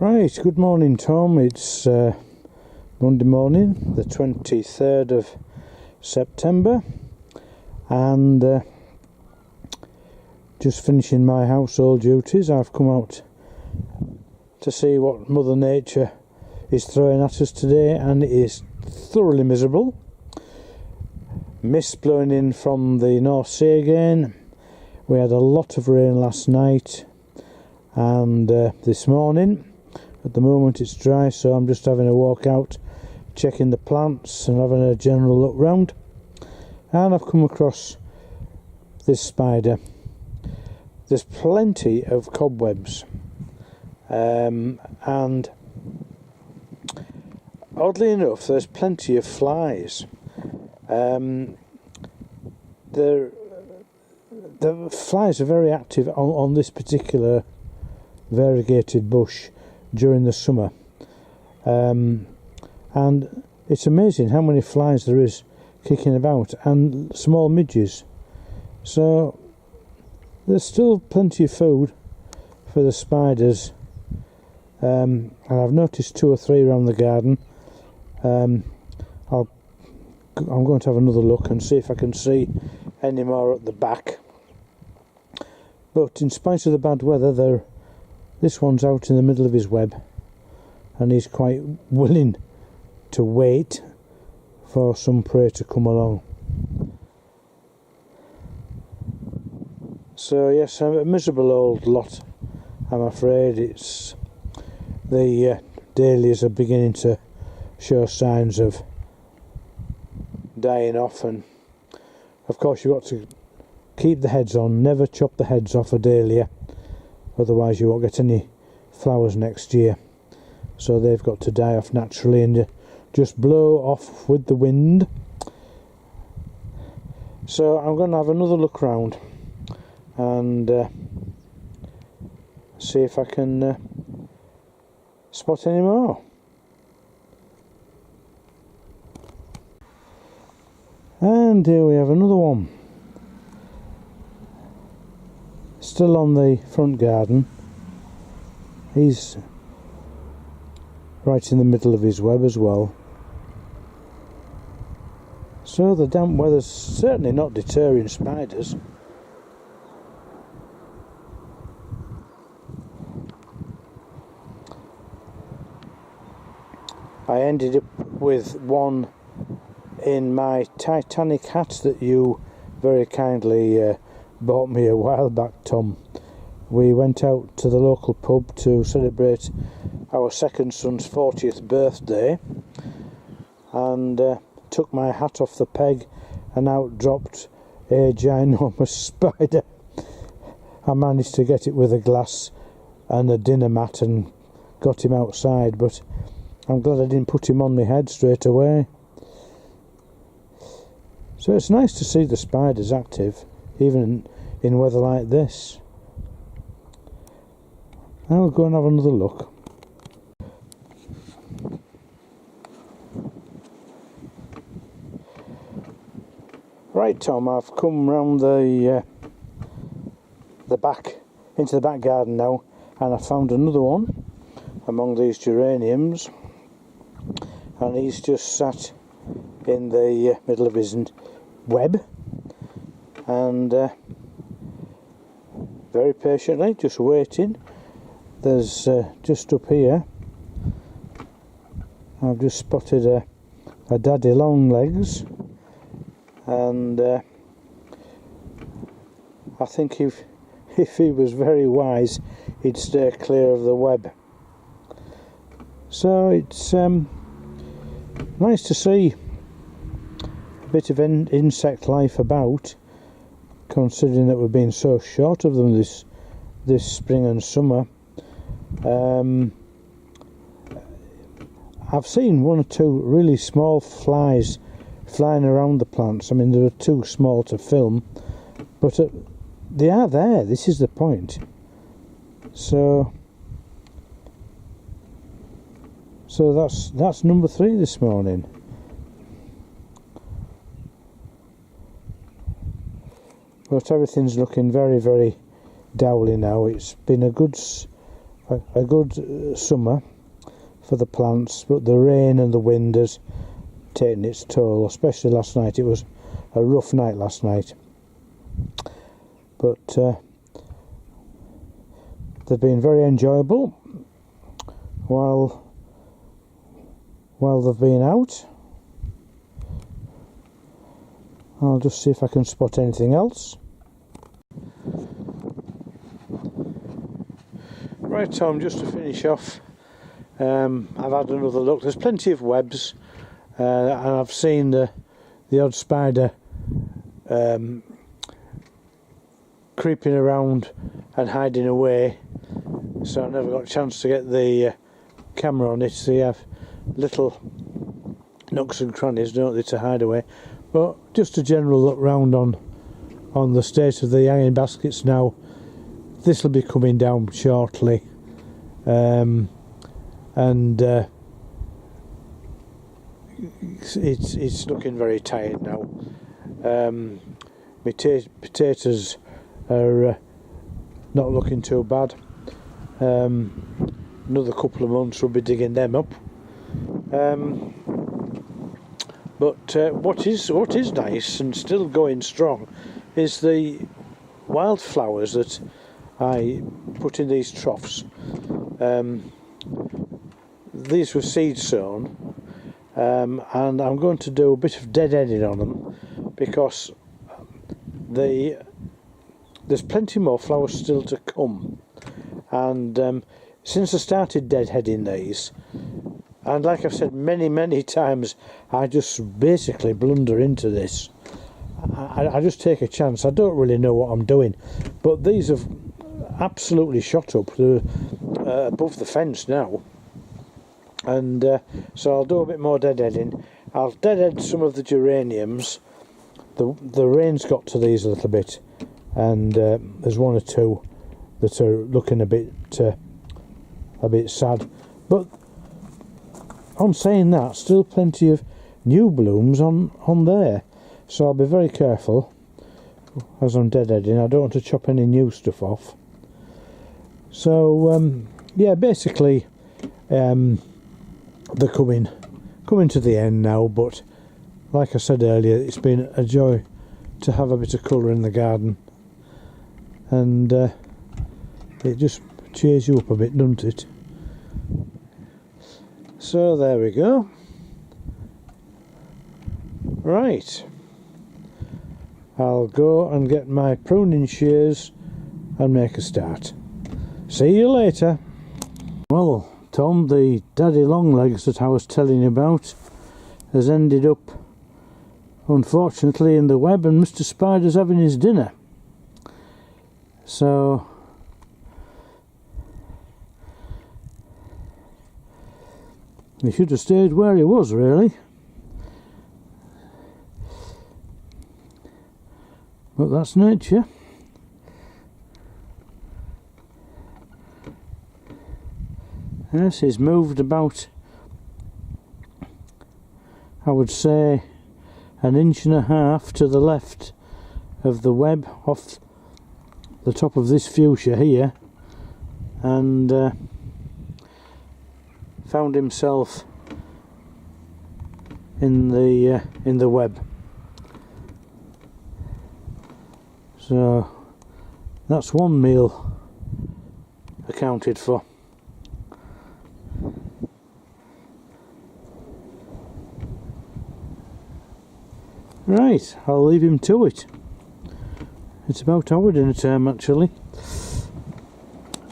Right, good morning Tom, it's Monday morning, the 23rd of September, and just finishing my household duties. I've come out to see what Mother Nature is throwing at us today, and it is thoroughly miserable. Mist blowing in from the North Sea again. We had a lot of rain last night and this morning. At the moment it's dry, so I'm just having a walk out, checking the plants and having a general look round. And I've come across this spider. There's plenty of cobwebs, and oddly enough there's plenty of flies. The flies are very active on this particular variegated bush during the summer, and it's amazing how many flies there is kicking about, and small midges. So there's still plenty of food for the spiders, and I've noticed 2 or 3 around the garden. I'm going to have another look and see if I can see any more at the back. But in spite of the bad weather, this one's out in the middle of his web, and he's quite willing to wait for some prey to come along. So yes, I'm a miserable old lot, I'm afraid. It's the dahlias are beginning to show signs of dying off, and of course you've got to keep the heads on, never chop the heads off a dahlia, otherwise you won't get any flowers next year. So they've got to die off naturally and just blow off with the wind. So I'm going to have another look round and see if I can spot any more. And here we have another one, still on the front garden. He's right in the middle of his web as well. So the damp weather's certainly not deterring spiders. I ended up with one in my Titanic hat that you very kindly bought me a while back, Tom. We went out to the local pub to celebrate our second son's 40th birthday, and took my hat off the peg, and out dropped a ginormous spider. I managed to get it with a glass and a dinner mat and got him outside, but I'm glad I didn't put him on my head straight away. So it's nice to see the spiders active, even in weather like this. I'll go and have another look. Right, Tom, I've come round the back, into the back garden now, and I found another one among these geraniums, and he's just sat in the middle of his web, and very patiently just waiting. There's just up here I've just spotted a daddy long legs, and I think if he was very wise he'd stay clear of the web. So it's nice to see a bit of insect life about, considering that we've been so short of them this spring and summer. I've seen 1 or 2 really small flies flying around the plants. I mean, they're too small to film, but they are there. This is the point. So that's number 3 this morning. But everything's looking very, very dowly now. It's been a good a good summer for the plants, but the rain and the wind has taken its toll, especially last night. It was a rough night last night, but they've been very enjoyable while they've been out. I'll just see if I can spot anything else. Right, Tom, just to finish off, I've had another look. There's plenty of webs, and I've seen the odd spider creeping around and hiding away, so I never got a chance to get the camera on it. So you have little nooks and crannies, don't they, to hide away. But just a general look round on the state of the hanging baskets now. This will be coming down shortly, and it's looking very tired now. My potatoes are not looking too bad. Another couple of months we'll be digging them up. But what is nice and still going strong is the wildflowers that I put in these troughs. These were seed sown, and I'm going to do a bit of deadheading on them, because there's plenty more flowers still to come. And since I started deadheading these, and like I've said many times, I just basically blunder into this. I just take a chance. I don't really know what I'm doing, but these have absolutely shot up above the fence now, and so I'll do a bit more deadheading. I'll deadhead some of the geraniums. The rain's got to these a little bit, and there's one or two that are looking a bit sad, but on saying that, still plenty of new blooms on there, so I'll be very careful as I'm deadheading. I don't want to chop any new stuff off. So yeah, basically they're coming to the end now, but like I said earlier, it's been a joy to have a bit of colour in the garden, and it just cheers you up a bit, doesn't it? So there we go. Right, I'll go and get my pruning shears and make a start. See you later. Well, Tom, the daddy longlegs that I was telling you about has ended up, unfortunately, in the web, and Mr. Spider's having his dinner. So he should have stayed where he was, really. But that's nature. Yes, he's moved about, I would say, 1.5 inches to the left of the web off the top of this fuchsia here, and found himself in the web. So that's one meal accounted for. Right, I'll leave him to it. It's about our dinner time, actually.